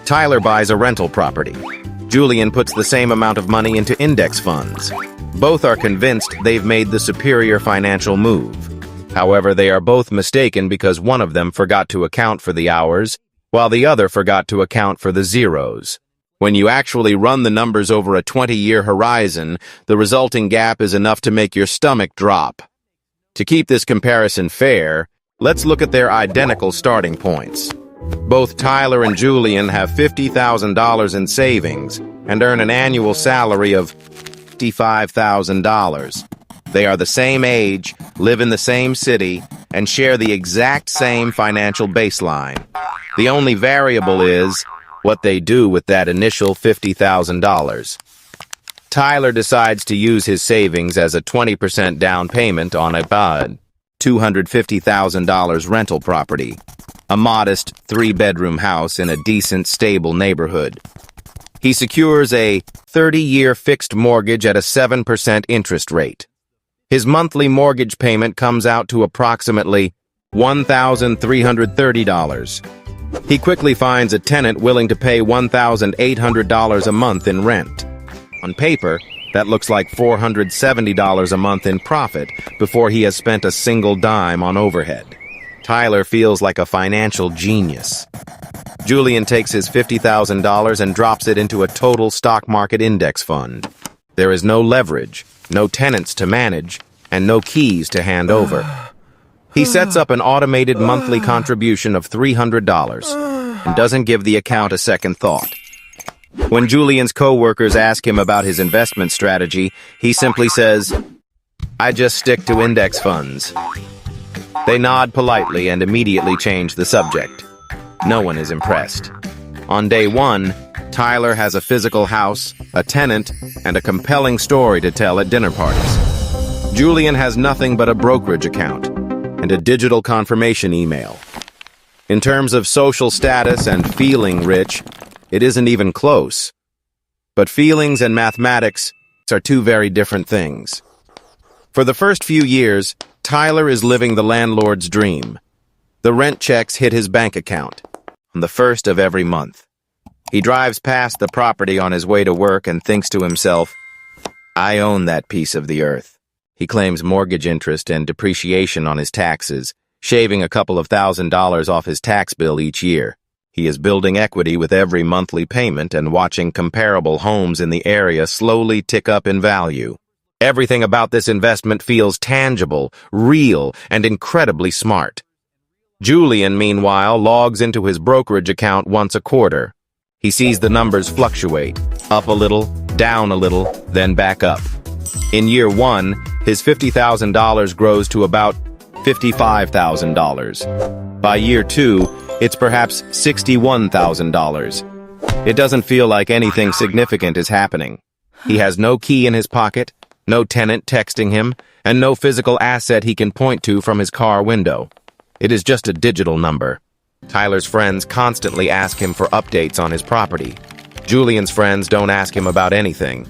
Tyler buys a rental property. Julian puts the same amount of money into index funds. Both are convinced they've made the superior financial move. However, they are both mistaken because one of them forgot to account for the hours, while the other forgot to account for the zeros. When you actually run the numbers over a 20-year horizon, the resulting gap is enough to make your stomach drop. To keep this comparison fair, let's look at their identical starting points. Both Tyler and Julian have $50,000 in savings and earn an annual salary of $55,000. They are the same age, live in the same city, and share the exact same financial baseline. The only variable is what they do with that initial $50,000. Tyler decides to use his savings as a 20% down payment on a $250,000 rental property, a modest 3-bedroom house in a decent, stable neighborhood. He secures a 30-year fixed mortgage at a 7% interest rate. His monthly mortgage payment comes out to approximately $1,330. He quickly finds a tenant willing to pay $1,800 a month in rent. On paper, that looks like $470 a month in profit before he has spent a single dime on overhead. Tyler feels like a financial genius. Julian takes his $50,000 and drops it into a total stock market index fund. There is no leverage, no tenants to manage, and no keys to hand over. He sets up an automated monthly contribution of $300 and doesn't give the account a second thought. When Julian's co-workers ask him about his investment strategy, he simply says, "I just stick to index funds." They nod politely and immediately change the subject. No one is impressed. On day one, Tyler has a physical house, a tenant, and a compelling story to tell at dinner parties. Julian has nothing but a brokerage account and a digital confirmation email. In terms of social status and feeling rich, it isn't even close. But feelings and mathematics are two very different things. For the first few years, Tyler is living the landlord's dream. The rent checks hit his bank account on the first of every month. He drives past the property on his way to work and thinks to himself, "I own that piece of the earth." He claims mortgage interest and depreciation on his taxes, shaving a couple of $1,000s off his tax bill each year. He is building equity with every monthly payment and watching comparable homes in the area slowly tick up in value. Everything about this investment feels tangible, real, and incredibly smart. Julian, meanwhile, logs into his brokerage account once a quarter. He sees the numbers fluctuate, up a little, down a little, then back up. In year one, his $50,000 grows to about $55,000. By year two, it's perhaps $61,000. It doesn't feel like anything significant is happening. He has no key in his pocket, no tenant texting him, and no physical asset he can point to from his car window. It is just a digital number. Tyler's friends constantly ask him for updates on his property. Julian's friends don't ask him about anything.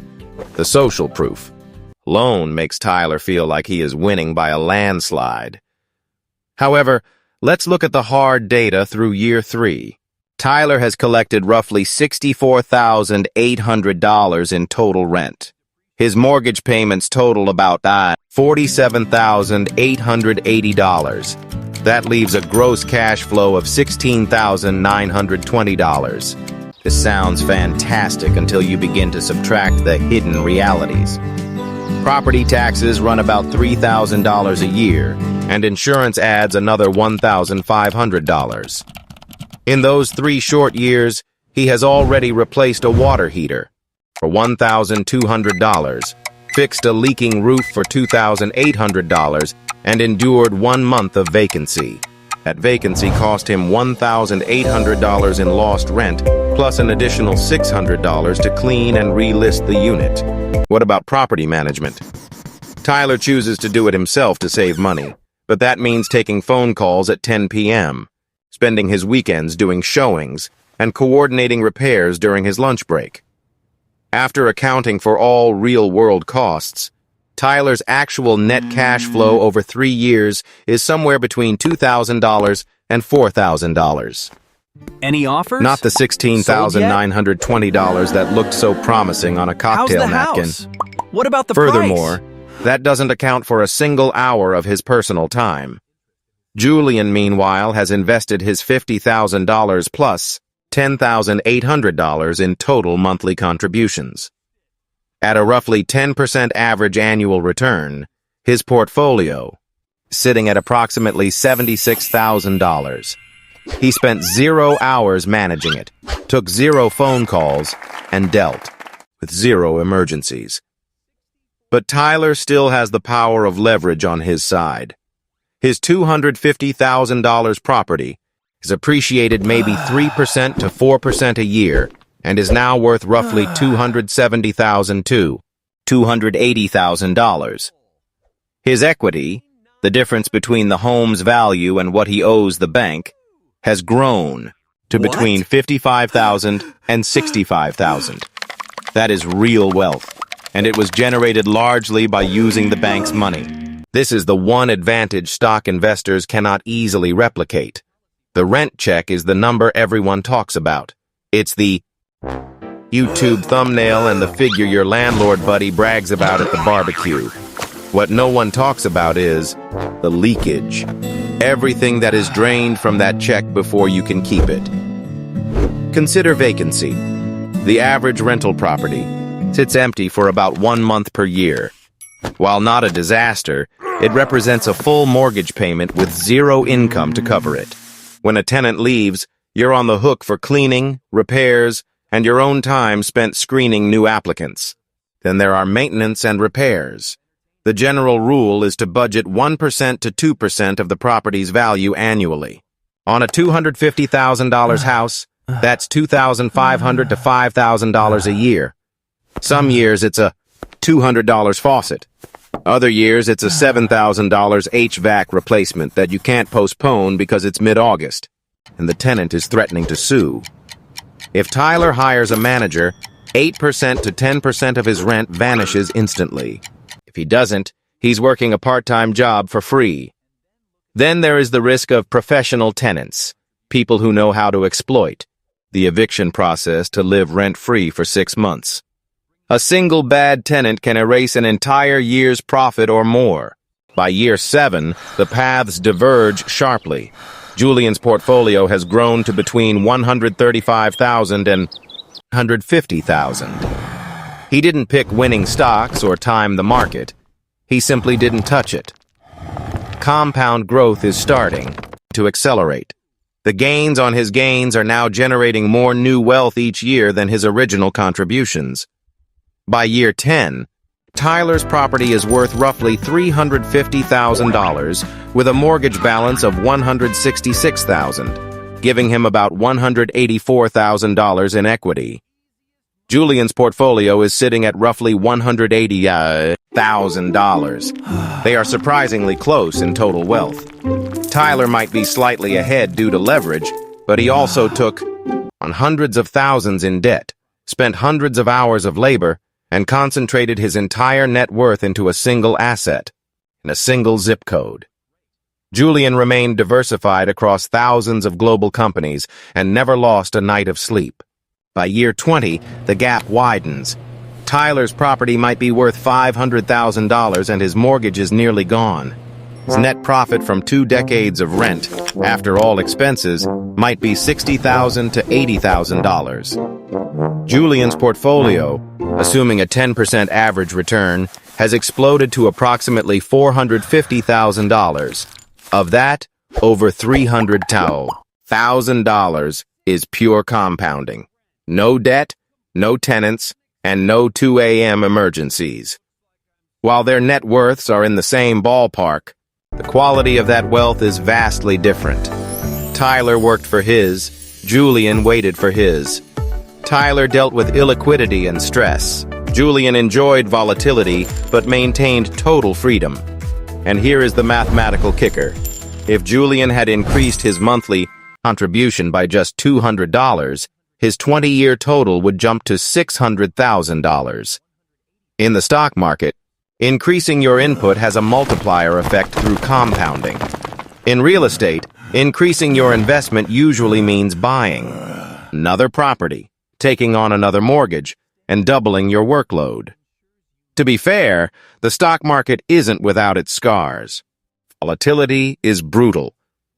The social proof alone makes Tyler feel like he is winning by a landslide. However, let's look at the hard data through year three. Tyler has collected roughly $64,800 in total rent. His mortgage payments total about $47,880. That leaves a gross cash flow of $16,920. This sounds fantastic until you begin to subtract the hidden realities. Property taxes run about $3,000 a year, and insurance adds another $1,500. In those 3 short years, he has already replaced a water heater for $1,200, fixed a leaking roof for $2,800, and endured 1 month of vacancy. That vacancy cost him $1,800 in lost rent, plus an additional $600 to clean and relist the unit. What about property management? Tyler chooses to do it himself to save money, but that means taking phone calls at 10 p.m., spending his weekends doing showings, and coordinating repairs during his lunch break. After accounting for all real-world costs, Tyler's actual net cash flow over 3 years is somewhere between $2,000 and $4,000. Any offers? Not the $16,920 that looked so promising on a cocktail How's the napkin. house? What about the Furthermore, price? that doesn't account for a single hour of his personal time. Julian, meanwhile, has invested his $50,000 plus $10,800 in total monthly contributions. At a roughly 10% average annual return, his portfolio, sitting at approximately $76,000. He spent 0 hours managing it, took 0 phone calls, and dealt with 0 emergencies. But Tyler still has the power of leverage on his side. His $250,000 property is appreciated maybe 3% to 4% a year and is now worth roughly $270,000 to $280,000. His equity, the difference between the home's value and what he owes the bank, has grown to between $55,000 and $65,000. That is real wealth, and it was generated largely by using the bank's money. This is the one advantage stock investors cannot easily replicate. The rent check is the number everyone talks about. It's the YouTube thumbnail and the figure your landlord buddy brags about at the barbecue. What no one talks about is the leakage. Everything that is drained from that check before you can keep it. Consider vacancy. The average rental property sits empty for about 1 month per year. While not a disaster, it represents a full mortgage payment with 0 income to cover it. When a tenant leaves, you're on the hook for cleaning, repairs, and your own time spent screening new applicants. Then there are maintenance and repairs. The general rule is to budget 1% to 2% of the property's value annually. On a $250,000 house, that's $2,500 to $5,000 a year. Some years it's a $200 faucet. Other years it's a $7,000 HVAC replacement that you can't postpone because it's mid-August, and the tenant is threatening to sue. If Tyler hires a manager, 8% to 10% of his rent vanishes instantly. If he doesn't, he's working a part-time job for free. Then there is the risk of professional tenants, people who know how to exploit the eviction process to live rent-free for 6 months. A single bad tenant can erase an entire year's profit or more. By year 7, the paths diverge sharply. Julian's portfolio has grown to between $135,000 and $150,000. He didn't pick winning stocks or time the market. He simply didn't touch it. Compound growth is starting to accelerate. The gains on his gains are now generating more new wealth each year than his original contributions. By year 10, Tyler's property is worth roughly $350,000 with a mortgage balance of $166,000, giving him about $184,000 in equity. Julian's portfolio is sitting at roughly $180,000. They are surprisingly close in total wealth. Tyler might be slightly ahead due to leverage, but he also took on hundreds of thousands in debt, spent hundreds of hours of labor, and concentrated his entire net worth into a single asset, in a single zip code. Julian remained diversified across thousands of global companies and never lost a night of sleep. By year 20, the gap widens. Tyler's property might be worth $500,000 and his mortgage is nearly gone. His net profit from 2 decades of rent, after all expenses, might be $60,000 to $80,000. Julian's portfolio, assuming a 10% average return, has exploded to approximately $450,000. Of that, over $300,000 is pure compounding. No debt, no tenants, and no 2 a.m. emergencies. While their net worths are in the same ballpark, the quality of that wealth is vastly different. Tyler worked for his, Julian waited for his. Tyler dealt with illiquidity and stress. Julian enjoyed volatility, but maintained total freedom. And here is the mathematical kicker. If Julian had increased his monthly contribution by just $200, his 20-year total would jump to $600,000. In the stock market, increasing your input has a multiplier effect through compounding. In real estate, Increasing your investment usually means buying another property, taking on another mortgage, and doubling your workload. To be fair, the stock market isn't without its scars. Volatility is brutal.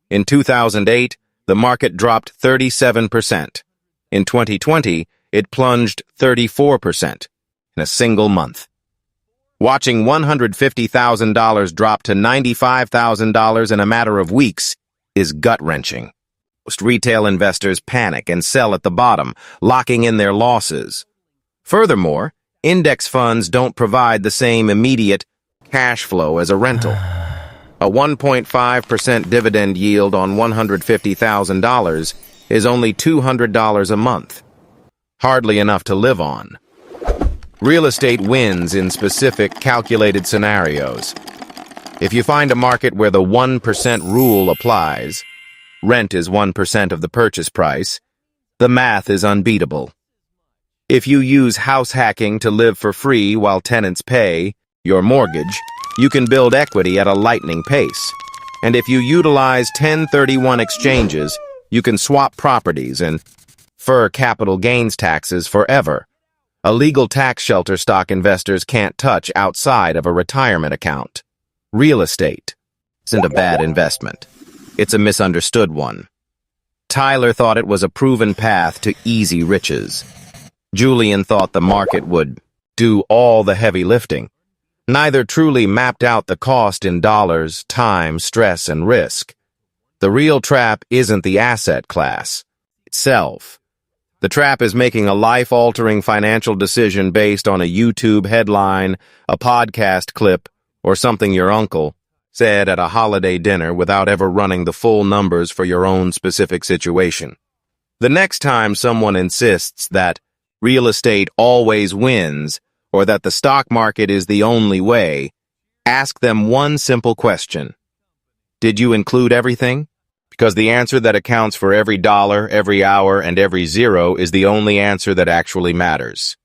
In 2008, the market dropped 37%. In 2020, it plunged 34% in a single month. Watching $150,000 drop to $95,000 in a matter of weeks is gut-wrenching. Most retail investors panic and sell at the bottom, locking in their losses. Furthermore, index funds don't provide the same immediate cash flow as a rental. A 1.5% dividend yield on $150,000 is only $200 a month. Hardly enough to live on. Real estate wins in specific calculated scenarios. If you find a market where the 1% rule applies, rent is 1% of the purchase price, the math is unbeatable. If you use house hacking to live for free while tenants pay your mortgage, you can build equity at a lightning pace. And if you utilize 1031 exchanges, you can swap properties and defer capital gains taxes forever. A legal tax shelter stock investors can't touch outside of a retirement account. Real estate isn't a bad investment. It's a misunderstood one. Tyler thought it was a proven path to easy riches. Julian thought the market would do all the heavy lifting. Neither truly mapped out the cost in dollars, time, stress, and risk. The real trap isn't the asset class itself. The trap is making a life-altering financial decision based on a YouTube headline, a podcast clip, or something your uncle said at a holiday dinner without ever running the full numbers for your own specific situation. The next time someone insists that real estate always wins or that the stock market is the only way, ask them one simple question. Did you include everything? Because the answer that accounts for every dollar, every hour, and every zero is the only answer that actually matters.